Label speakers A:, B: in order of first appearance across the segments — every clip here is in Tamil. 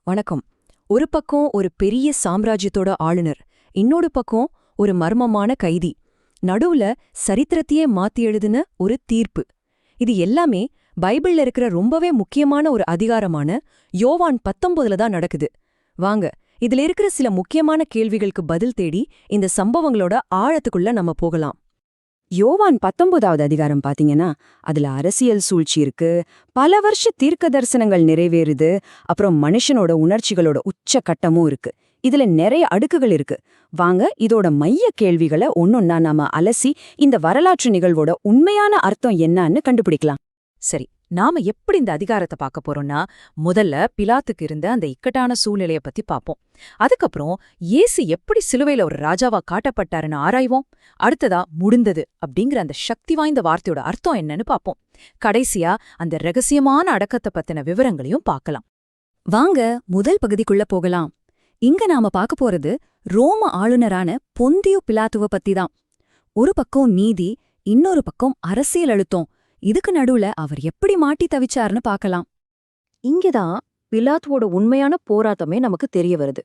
A: வணக்கம். ஒரு பக்கம் ஒரு பெரிய சாம்ராஜ்யத்தோட ஆளுநர், இன்னொரு பக்கம் ஒரு மர்மமான கைதி. நடுவுல சரித்திரத்தையே மாத்தி எழுதுன ஒரு தீர்ப்பு. இது எல்லாமே பைபிள்ல இருக்கிற ரொம்பவே முக்கியமான ஒரு அதிகாரமான யோவான் 19ல தான் நடக்குது. வாங்க, இதுல இருக்கிற சில முக்கியமான கேள்விகளுக்கு பதில் தேடி இந்த சம்பவங்களோட ஆழத்துக்குள்ள நம்ம போகலாம். யோவான் 19வது அதிகாரம் பாத்தீங்கன்னா, அதுல அரசியல் சூழ்ச்சி இருக்கு, பல வருஷ தீர்க்க தரிசனங்கள் நிறைவேறுது, அப்புறம் மனுஷனோட உணர்ச்சிகளோட உச்ச கட்டமும் இருக்கு. இதுல நிறைய அடுக்குகள் இருக்கு. வாங்க, இதோட மைய கேள்விகளை ஒன்னொன்னா நாம அலசி இந்த வரலாற்று நிகழ்வோட உண்மையான அர்த்தம் என்னன்னு கண்டுபிடிக்கலாம்.
B: சரி, நாம எப்படி இந்த அதிகாரத்தை பார்க்க போறோம்னா, முதல்ல பிலாத்துக்கு இருந்த அந்த இக்கட்டான சூழ்நிலைய பத்தி பாப்போம். அதுக்கப்புறம் இயேசு எப்படி சிலுவையில ஒரு ராஜாவா காட்டப்பட்டாருன்னு ஆராய்வோம். அடுத்ததா முடிந்தது அப்படிங்கிற அந்த சக்தி வாய்ந்த வார்த்தையோட அர்த்தம் என்னன்னு பாப்போம். கடைசியா அந்த ரகசியமான அடக்கத்தை பத்தின விவரங்களையும் பார்க்கலாம்.
A: வாங்க, முதல் பகுதிக்குள்ள போகலாம். இங்க நாம பார்க்க போறது ரோம ஆளுநரான பொந்தியு பிலாத்துவ பத்தி தான். ஒரு பக்கம் நீதி, இன்னொரு பக்கம் அரசியல் அழுத்தம். இதுக்கு நடுவுல அவர் எப்படி மாட்டி தவிச்சாருன்னு பார்க்கலாம்.
C: இங்கதான் பிலாத்துவோட உண்மையான போராட்டமே நமக்கு தெரிய வருது.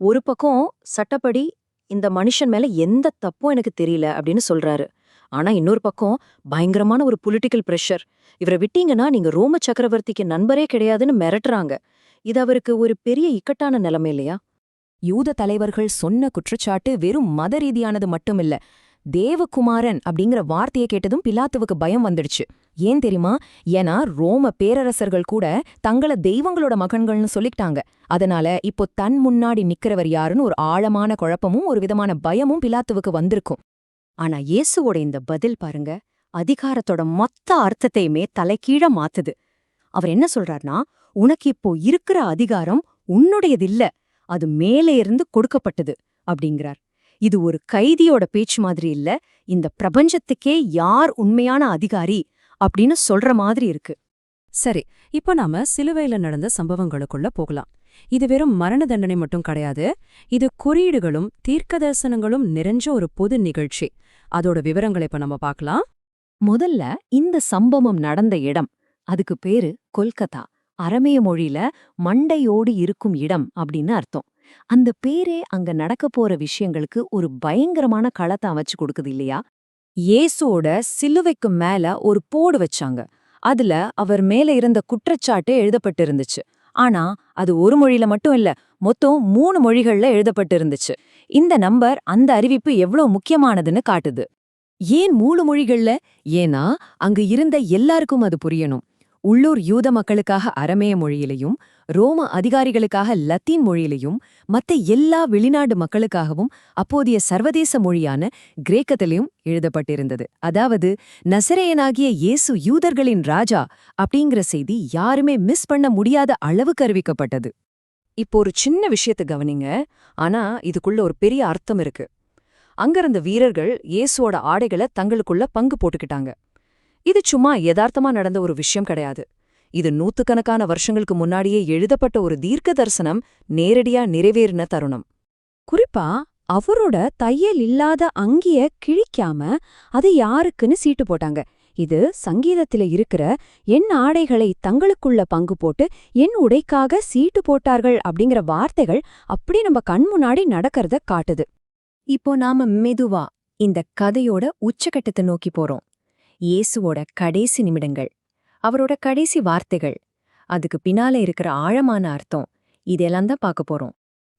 C: ஒரு பக்கம் சட்டப்படி இந்த மனுஷன் மேல எந்த தப்பும் எனக்கு தெரியல அப்படின்னு சொல்றாரு. ஆனா இன்னொரு பக்கம் பயங்கரமான ஒரு பொலிட்டிக்கல் பிரஷர். இவரை விட்டீங்கன்னா நீங்க ரோம சக்கரவர்த்திக்கு நண்பரே கிடையாதுன்னு மிரட்டுறாங்க. இது அவருக்கு ஒரு பெரிய இக்கட்டான நிலைமை இல்லையா?
A: யூத தலைவர்கள் சொன்ன குற்றச்சாட்டு வெறும் மத ரீதியானது மட்டுமில்ல. தேவகுமாரன் அப்படிங்கிற வார்த்தையை கேட்டதும் பிலாத்துவுக்கு பயம் வந்துடுச்சு. ஏன் தெரியுமா? ஏன்னா ரோம பேரரசர்கள் கூட தங்கள தெய்வங்களோட மகன்கள்னு சொல்லிட்டாங்க. அதனால இப்போ தன் முன்னாடி நிக்கிறவர் யாருன்னு ஒரு ஆழமான குழப்பமும் ஒரு விதமான பயமும் பிலாத்துவுக்கு வந்திருக்கும்.
C: ஆனா இயேசுவோட இந்த பதில் பாருங்க, அதிகாரத்தோட மொத்த அர்த்தத்தையுமே தலைகீழ மாத்துது. அவர் என்ன சொல்றார்னா, உனக்கு இப்போ இருக்கிற அதிகாரம் உன்னுடையதில்ல, அது மேலே இருந்து கொடுக்கப்பட்டது அப்படிங்கிறார். இது ஒரு கைதியோட பேச்சு மாதிரி இல்ல, இந்த பிரபஞ்சத்துக்கே யார் உண்மையான அதிகாரி அப்படின்னு சொல்ற மாதிரி இருக்கு.
B: சரி, இப்போ நாம சிலுவையில நடந்த சம்பவங்களுக்குள்ள போகலாம். இது வெறும் மரண தண்டனை மட்டும் கிடையாது. இது குறியீடுகளும் தீர்க்க தரிசனங்களும் நிறைஞ்ச ஒரு பொது நிகழ்ச்சி. அதோட விவரங்களை இப்ப நம்ம பார்க்கலாம்.
C: முதல்ல இந்த சம்பவம் நடந்த இடம், அதுக்கு பேரு கொல்கத்தா. அரமேய மொழியில மண்டையோடு இருக்கும் இடம் அப்படின்னு அர்த்தம். அந்த பேரே அங்க நடக்க போற விஷயங்களுக்கு ஒரு பயங்கரமான களத்தை அமைச்சு கொடுக்குது இல்லையா?
A: இயேசுவோட சிலுவைக்கு மேல ஒரு போடு வச்சாங்க. அதுல அவர் மேல இருந்த குற்றச்சாட்டு எழுதப்பட்டிருந்துச்சு. ஆனா அது ஒரு மொழியில மட்டும் இல்ல, மொத்தம் 3 மொழிகள்ல எழுதப்பட்டிருந்துச்சு. இந்த நம்பர் அந்த அறிவிப்பு எவ்வளவு முக்கியமானதுன்னு காட்டுது. ஏன் 3 மொழிகள்ல? ஏன்னா அங்கு இருந்த எல்லாருக்கும் அது புரியணும். உள்ளூர் யூத மக்களுக்காக அரமேய மொழியிலையும், ரோம அதிகாரிகளுக்காக லத்தீன் மொழியிலையும், மத்த எல்லா வெளிநாடு மக்களுக்காகவும் அப்போதைய சர்வதேச மொழியான கிரேக்கத்திலையும் எழுதப்பட்டிருந்தது. அதாவது நசரேயனாகிய இயேசு யூதர்களின் ராஜா அப்படிங்கிற செய்தி யாருமே மிஸ் பண்ண முடியாத அளவுக்கு அறிவிக்கப்பட்டது. இப்போ ஒரு சின்ன விஷயத்தை கவனிங்க, ஆனா இதுக்குள்ள ஒரு பெரிய அர்த்தம் இருக்கு. அங்கிருந்த வீரர்கள் இயேசுவோட ஆடைகளை தங்களுக்குள்ள பங்கு போட்டுக்கிட்டாங்க. இது சும்மா யதார்த்தமா நடந்த ஒரு விஷயம் கிடையாது. இது நூத்துக்கணக்கான வருஷங்களுக்கு முன்னாடியே எழுதப்பட்ட ஒரு தீர்க்க தரிசனம் நேரடியா நிறைவேறின தருணம்.
D: குறிப்பா அவரோட தையல் இல்லாத அங்கிய கிழிக்காம அது யாருக்குன்னு சீட்டு போட்டாங்க. இது சங்கீதத்தில இருக்கிற என் ஆடைகளை தங்களுக்குள்ள பங்கு போட்டு என் உடைக்காக சீட்டு போட்டார்கள் அப்படிங்கிற வார்த்தைகள் அப்படி நம்ம கண் முன்னாடி நடக்கிறத காட்டுது.
C: இப்போ நாம மெதுவா இந்த கதையோட உச்சகட்டத்தை நோக்கி போறோம். இயேசுவோட கடைசி நிமிடங்கள், அவரோட கடைசி வார்த்தைகள், அதுக்கு பின்னால இருக்கிற ஆழமான அர்த்தம், இதெல்லாம் தான் பார்க்க போறோம்.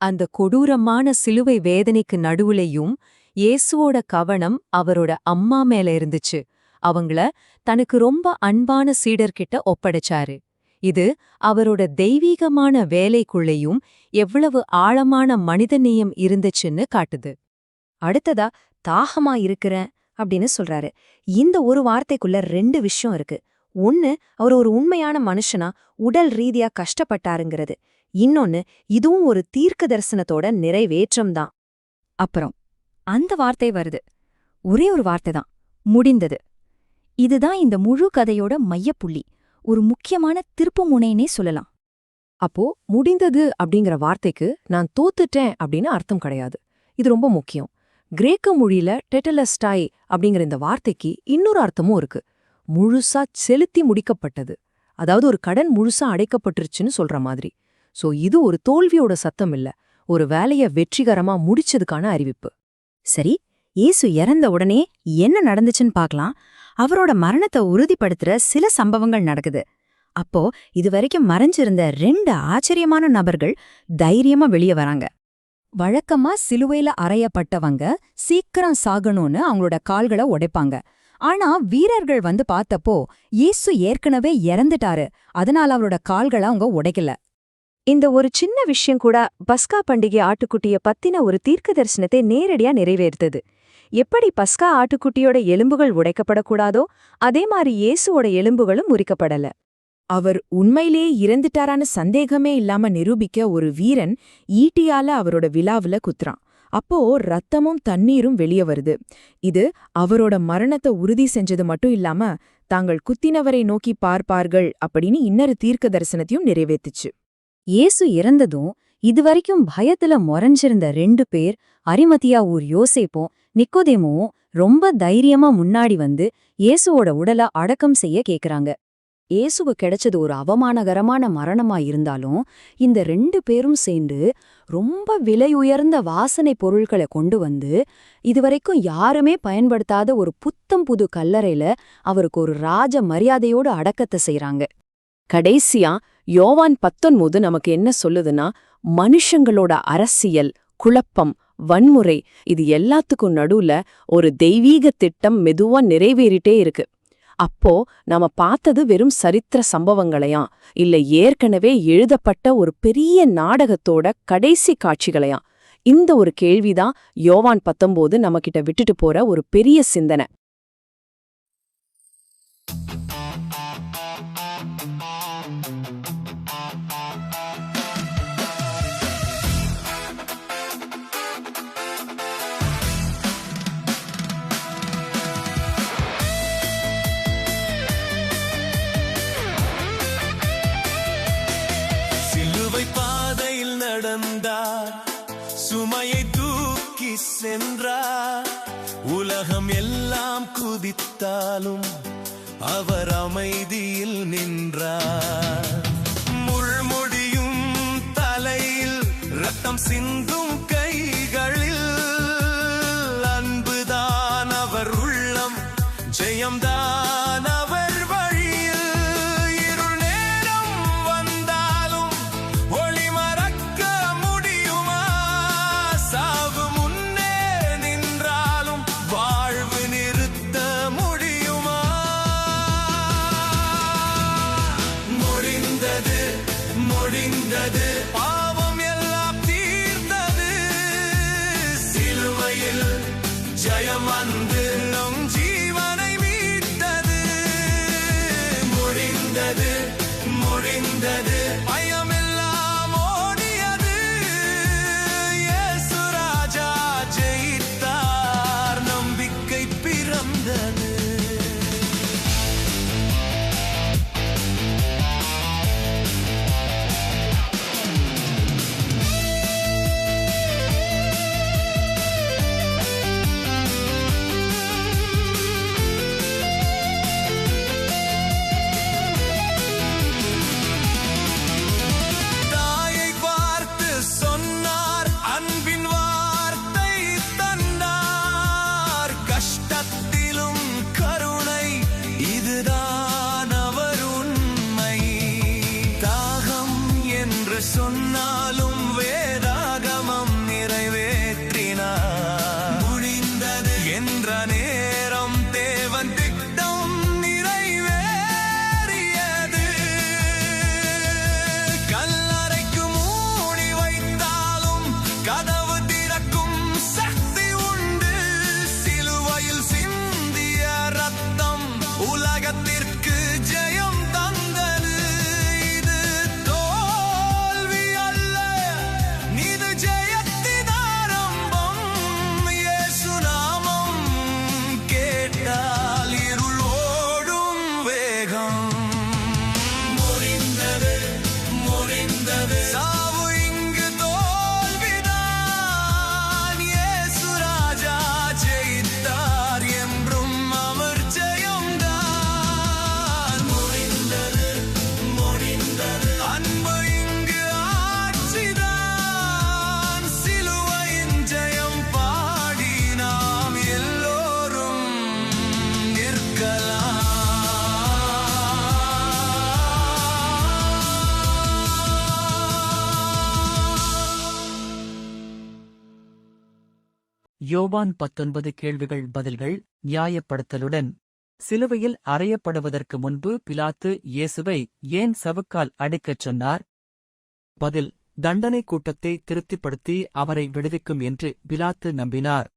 B: அந்த கொடூரமான சிலுவை வேதனைக்கு நடுவுலையும் இயேசுவோட கவனம் அவரோட அம்மா மேல இருந்துச்சு. அவங்கள தனக்கு ரொம்ப அன்பான சீடர்கிட்ட ஒப்படைச்சாரு. இது அவரோட தெய்வீகமான வேலைக்குள்ளேயும் எவ்வளவு ஆழமான மனிதநேயம் இருந்துச்சுன்னு காட்டுது.
C: அடுத்ததா தாகமா இருக்கிறேன் அப்படின்னு சொல்றாரு. இந்த ஒரு வார்த்தைக்குள்ள 2 விஷயம் இருக்கு. ஒன்னு, அவர் ஒரு உண்மையான மனுஷனா உடல் ரீதியா கஷ்டப்பட்டாருங்கிறது. இன்னொன்னு, இதுவும் ஒரு தீர்க்க தரிசனத்தோட நிறைவேற்றம் தான்.
D: அப்புறம் அந்த வார்த்தை வருது. ஒரே ஒரு வார்த்தை தான், முடிந்தது. இதுதான் இந்த முழு கதையோட மையப்புள்ளி, ஒரு முக்கியமான திருப்புமுனைனே சொல்லலாம்.
A: அப்போ முடிந்தது அப்படிங்கிற வார்த்தைக்கு நான் தோத்துட்டேன் அப்படின்னு அர்த்தம் கிடையாது. இது ரொம்ப முக்கியம். கிரேக்க மொழியில டெட்டலஸ்டாய் அப்படிங்கிற இந்த வார்த்தைக்கு இன்னொரு அர்த்தமும் இருக்கு. முழுசா செலுத்தி முடிக்கப்பட்டது. அதாவது ஒரு கடன் முழுசா அடைக்கப்பட்டுருச்சுன்னு சொல்ற மாதிரி. சோ இது ஒரு தோல்வியோட சத்தம் இல்ல, ஒரு வேலைய வெற்றிகரமா முடிச்சதுக்கான அறிவிப்பு.
C: சரி, இயேசு இறந்த உடனே என்ன நடந்துச்சுன்னு பார்க்கலாம். அவரோட மரணத்தை உறுதிப்படுத்துற சில சம்பவங்கள் நடக்குது. அப்போ இதுவரைக்கும் மறைஞ்சிருந்த 2 ஆச்சரியமான நபர்கள் தைரியமா வெளியே வராங்க.
D: வழக்கமா சிலுவையில அறையப்பட்டவங்க சீக்கிரம் சாகணும்னு அவங்களோட கால்களை உடைப்பாங்க. ஆனா வீரர்கள் வந்து பார்த்தப்போ இயேசு ஏற்கனவே இறந்துட்டாரு, அதனால அவரோட கால்களை அவங்க உடைக்கல.
A: இந்த ஒரு சின்ன விஷயம் கூட பஸ்கா பண்டிகை ஆட்டுக்குட்டிய பத்தின ஒரு தீர்க்க தரிசனத்தை நேரடியா நிறைவேறுத்தது. எப்படி பஸ்கா ஆட்டுக்குட்டியோட எலும்புகள் உடைக்கப்படக்கூடாதோ அதே மாதிரி இயேசுவோட எலும்புகளும் முறிக்கப்படல. அவர் உண்மையிலேயே இறந்துட்டாரான்னு சந்தேகமே இல்லாம நிரூபிக்க ஒரு வீரன் ஈட்டியால அவரோட விலாவுல குத்துறான். அப்போ ரத்தமும் தண்ணீரும் வெளியே வருது. இது அவரோட மரணத்தை உறுதி செஞ்சது மட்டும் இல்லாம தாங்கள் குத்தினவரை நோக்கி பார்ப்பார்கள் அப்படின்னு இன்னொரு தீர்க்க தரிசனத்தையும் நிறைவேத்துச்சு.
C: இயேசு இறந்ததும் இதுவரைக்கும் பயத்துல மொறஞ்சிருந்த 2 பேர், அரிமத்தியா ஊர் யோசேப்பும் நிக்கோதேமுவும் ரொம்ப தைரியமா முன்னாடி வந்து இயேசுவோட உடலை அடக்கம் செய்ய கேக்குறாங்க. இயேசுவு கிடைச்சது ஒரு அவமானகரமான மரணமா இருந்தாலும் இந்த 2 பேரும் சேர்ந்து ரொம்ப விலையுயர்ந்த வாசனை பொருட்களை கொண்டு வந்து இதுவரைக்கும் யாருமே பயன்படுத்தாத ஒரு புத்தம் புது கல்லறையில அவருக்கு ஒரு ராஜ மரியாதையோடு அடக்கத்தை செய்றாங்க.
A: கடைசியா யோவான் 19 நமக்கு என்ன சொல்லுதுன்னா, மனுஷங்களோட அரசியல், குழப்பம், வன்முறை இது எல்லாத்துக்கும் நடுவுல ஒரு தெய்வீக திட்டம் மெதுவா நிறைவேறிட்டே இருக்கு. அப்போ நாம பார்த்தது வெறும் சரித்திர சம்பவங்களையா, இல்ல ஏற்கனவே எழுதப்பட்ட ஒரு பெரிய நாடகத்தோட கடைசி காட்சிகளையா? இந்த ஒரு கேள்விதான் யோவான் 19 நம்மகிட்ட விட்டுட்டு போற ஒரு பெரிய சிந்தனை.
E: சுமையை தூக்கி சென்றார். உலகம் எல்லாம் குதித்தாலும் அவர் அமைதியில் நின்றார். முள்முடியும் தலையில் ரத்தம் சிந்தும் கைகளில் அன்புதான் அவர் உள்ளம், ஜெயம்தான் அவர் வழியில். இருள் நேரம் வந்தாலும் ஒளி மறக்க முடியுமா? சாவு முன்னே நின்றாலும் வாழ்வு நிறுத்த முடியுமா? முடிந்த
F: யோவான் 19 கேள்விகள் பதில்கள் நியாயப்படுத்தலுடன் சிலுவையில் அறையப்படுவதற்கு முன்பு பிலாத்து இயேசுவை ஏன் சவுக்கால் அடிக்கச் சொன்னார்? பதில்: தண்டனை கூட்டத்தை திருப்திப்படுத்தி அவரை விடுவிக்கும் என்று பிலாத்து நம்பினார்.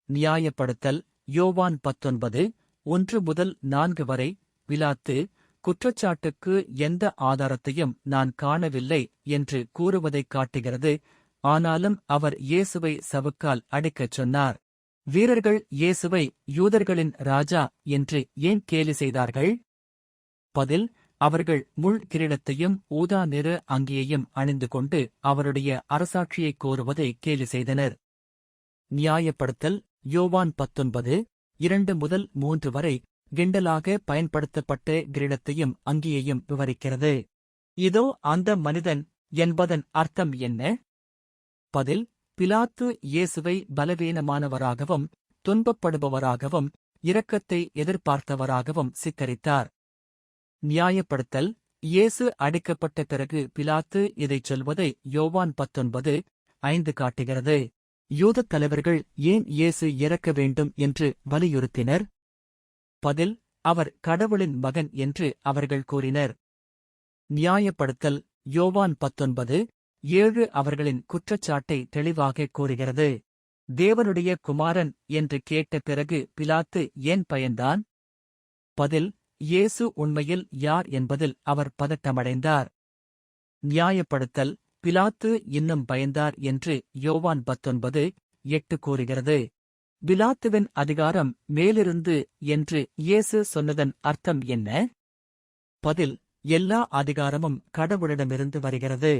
F: நியாயப்படுத்தல் யோவான் 19 1-4 வரை பிலாத்து குற்றச்சாட்டுக்கு எந்த ஆதாரத்தையும் நான் காணவில்லை என்று கூறுவதைக் காட்டுகிறது. ஆனாலும் அவர் இயேசுவை சவுக்கால் அடிக்கச் சொன்னார். வீரர்கள் இயேசுவை யூதர்களின் ராஜா என்று ஏன் கேலி செய்தார்கள்? பதில்: அவர்கள் முள் கிரீடத்தையும் ஊதா நிற அங்கியையும் அணிந்து கொண்டு அவருடைய அரசாட்சியைக் கோருவதை கேலி செய்தனர். நியாயப்படுத்தல் யோவான் 19 2-3 வரை கிண்டலாக பயன்படுத்தப்பட்ட கிரீடத்தையும் அங்கியையும் விவரிக்கிறது. இதோ அந்த மனிதன் என்பதன் அர்த்தம் என்ன? பதில்: பிலாத்து இயேசுவை பலவீனமானவராகவும் துன்பப்படுபவராகவும் இரக்கத்தை எதிர்பார்த்தவராகவும் சித்தரித்தார். நியாயப்படுத்தல் இயேசு அடிக்கப்பட்ட பிறகு பிலாத்து இதைச் சொல்வதை யோவான் 19:5 காட்டுகிறது. யூதத் தலைவர்கள் ஏன் இயேசு இறக்க வேண்டும் என்று வலியுறுத்தினர்? பதில்: அவர் கடவுளின் மகன் என்று அவர்கள் கூறினர். நியாயப்படுத்தல் யோவான் 19:7 அவர்களின் குற்றச்சாட்டை தெளிவாக கூறுகிறது. தேவனுடைய குமாரன் என்று கேட்ட பிறகு பிலாத்து ஏன் பயந்தான்? பதில்: இயேசு உண்மையில் யார் என்பதில் அவர் பதட்டமடைந்தார். நியாயப்படுத்தல் பிலாத்து இன்னும் பயந்தார் என்று யோவான் 19:8 கூறுகிறது. பிலாத்துவின் அதிகாரம் மேலிருந்து என்று இயேசு சொன்னதன் அர்த்தம் என்ன? பதில்: எல்லா அதிகாரமும் கடவுளிடமிருந்து வருகிறது.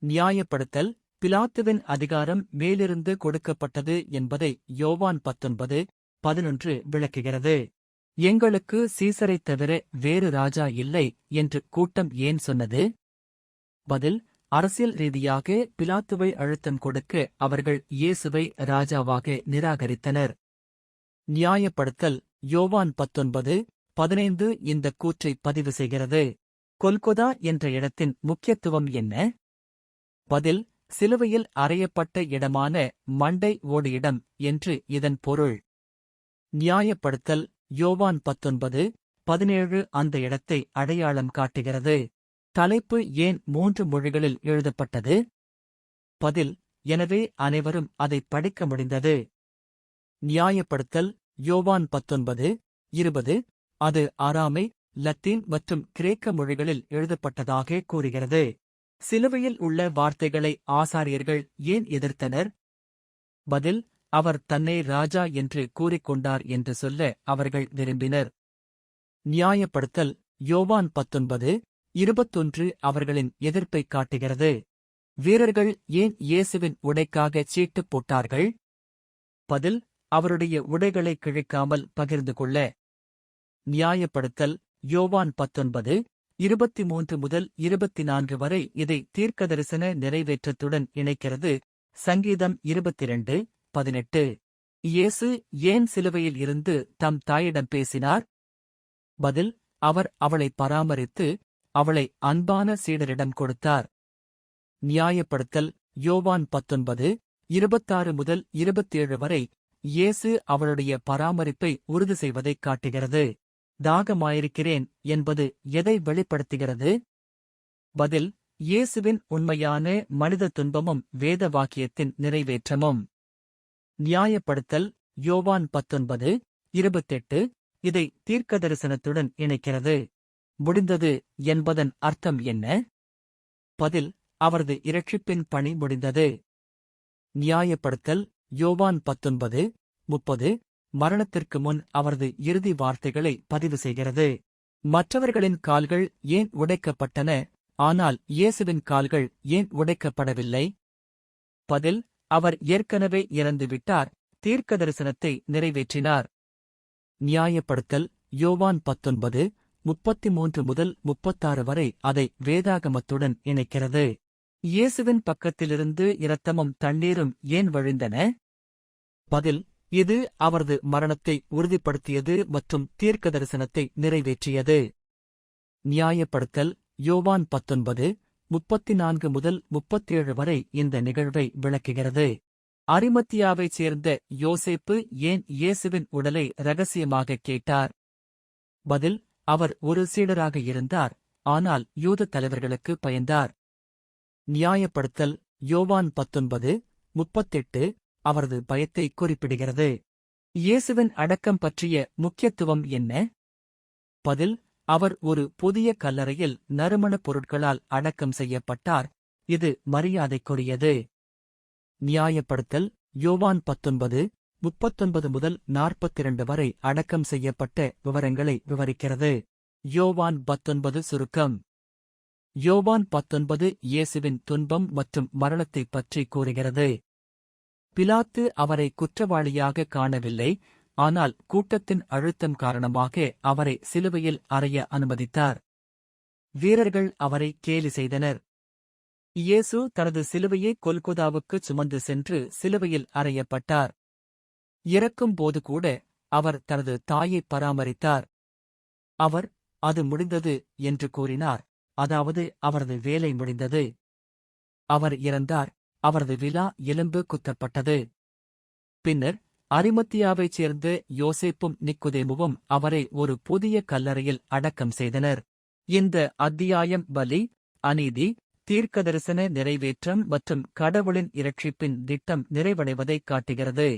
F: நியாயப்படுத்தல் பிலாத்துவின் அதிகாரம் மேலிருந்து கொடுக்கப்பட்டது என்பதை யோவான் 19:11 விளக்குகிறது. எங்களுக்கு சீசரைத் தவிர வேறு ராஜா இல்லை என்று கூட்டம் ஏன் சொன்னது? பதில்: அரசியல் ரீதியாக பிலாத்துவை அழுத்தம் கொடுக்க அவர்கள் இயேசுவை ராஜாவாக நிராகரித்தனர். நியாயப்படுத்தல் யோவான் 19:15 இந்த கூற்றை பதிவு செய்கிறது. கொல்கொதா என்ற இடத்தின் முக்கியத்துவம் என்ன? பதில்: சிலுவையில் அறையப்பட்ட இடமான மண்டை ஓடு இடம் என்று இதன் பொருள். நியாயப்படுத்தல் யோவான் 19:17 அந்த இடத்தை அடையாளம் காட்டுகிறது. தலைப்பு ஏன் 3 மொழிகளில் எழுதப்பட்டது? பதில்: எனவே அனைவரும் அதை படிக்க முடிந்தது. நியாயப்படுத்தல் யோவான் 19:20 அது ஆராமை, லத்தீன் மற்றும் கிரேக்க மொழிகளில் எழுதப்பட்டதாக கூறுகிறது. சிலுவையில் உள்ள வார்த்தைகளை ஆசாரியர்கள் ஏன் எதிர்த்தனர்? பதில்: அவர் தன்னை ராஜா என்று கூறிக்கொண்டார் என்று சொல்ல அவர்கள் விரும்பினர். நியாயப்படுத்தல் யோவான் 19:21 அவர்களின் எதிர்ப்பைக் காட்டுகிறது. வீரர்கள் ஏன் இயேசுவின் உடைக்காக சீட்டு போட்டார்கள்? பதில்: அவருடைய உடைகளை கிழிக்காமல் பகிர்ந்து கொள்ள. நியாயப்படுத்தல் யோவான் 19:23-24 வரை இதை தீர்க்கதரிசன நிறைவேற்றத்துடன் இணைக்கிறது. சங்கீதம் 22:18 இயேசு ஏன் சிலுவையில் இருந்து தம் தாயிடம் பேசினார்? பதில்: அவர் அவளை பராமரித்து அவளை அன்பான சீடரிடம் கொடுத்தார். நியாயப்படுத்தல் யோவான் 19:26-27 வரை இயேசு அவளுடைய பராமரிப்பை உறுதி செய்வதைக் காட்டுகிறது. தாகமாயிருக்கிறேன் என்பது எதை வெளிப்படுத்துகிறது? பதில்: இயேசுவின் உண்மையான மனித துன்பமும் வேத வாக்கியத்தின் நிறைவேற்றமும். நியாயப்படுத்தல் யோவான் 19:28 இதை தீர்க்கதரிசனத்துடன் இணைக்கிறது. முடிந்தது என்பதன் அர்த்தம் என்ன? பதில்: அவரது இரட்சிப்பின் பணி முடிந்தது. நியாயப்படுத்தல் யோவான் 19:30 மரணத்திற்கு முன் அவரது இறுதி வார்த்தைகளை பதிவு செய்கிறது. மற்றவர்களின் கால்கள் ஏன் உடைக்கப்பட்டன, ஆனால் இயேசுவின் கால்கள் ஏன் உடைக்கப்படவில்லை? பதில்: அவர் ஏற்கனவே இறந்துவிட்டார், தீர்க்கதரிசனத்தை நிறைவேற்றினார். நியாயப்படுத்தல் யோவான் 19:33-36 வரை அதை வேதாகமத்துடன் இணைக்கிறது. இயேசுவின் பக்கத்திலிருந்து இரத்தமும் தண்ணீரும் ஏன் வழிந்தன? பதில்: இது அவரது மரணத்தை உறுதிப்படுத்தியது மற்றும் தீர்க்கதரிசனத்தை நிறைவேற்றியது. நியாயப்படுத்தல் யோவான் 19:34-37 வரை இந்த நிகழ்வை விளக்குகிறது. அரிமத்தியாவைச் சேர்ந்த யோசேப்பு ஏன் இயேசுவின் உடலை ரகசியமாக கேட்டார்? பதில்: அவர் ஒரு சீடராக இருந்தார், ஆனால் யூத தலைவர்களுக்கு பயந்தார். நியாயப்படுத்தல் யோவான் 19:38 அவரது பயத்தை குறிப்பிடுகிறது. இயேசுவின் அடக்கம் பற்றிய முக்கியத்துவம் என்ன? பதில்: அவர் ஒரு புதிய கல்லறையில் நறுமணப் பொருட்களால் அடக்கம் செய்யப்பட்டார், இது மரியாதைக்குரியது. நியாயப்படுத்தல் யோவான் 19:39 முதல் 42 வரை அடக்கம் செய்யப்பட்ட விவரங்களை விவரிக்கிறது. யோவான் 19 சுருக்கம். யோவான் 19 இயேசுவின் துன்பம் மற்றும் மரணத்தைப் பற்றி கூறுகிறது. பிலாத்து அவரை குற்றவாளியாக காணவில்லை, ஆனால் கூட்டத்தின் அழுத்தம் காரணமாக அவரை சிலுவையில் அறைய அனுமதித்தார். வீரர்கள் அவரை கேலி செய்தனர். இயேசு தனது சிலுவையை கொல்கொதாவுக்குச் சுமந்து சென்று சிலுவையில் அறையப்பட்டார். இறக்கும் போது கூட அவர் தனது தாயை பராமரித்தார். அவர் அது முடிந்தது என்று கூறினார், அதாவது அவரது வேலை முடிந்தது. அவர் இறந்தார், அவரது விலா எலும்பு குத்தப்பட்டது. பின்னர் அரிமத்தியாவைச் சேர்ந்த யோசேப்பும் நிக்கோதேமுவும் அவரை ஒரு புதிய கல்லறையில் அடக்கம் செய்தனர். இந்த அத்தியாயம் பலி, அநீதி, தீர்க்கதரிசன நிறைவேற்றம் மற்றும் கடவுளின் இரட்சிப்பின் திட்டம் நிறைவடைவதைக் காட்டுகிறது.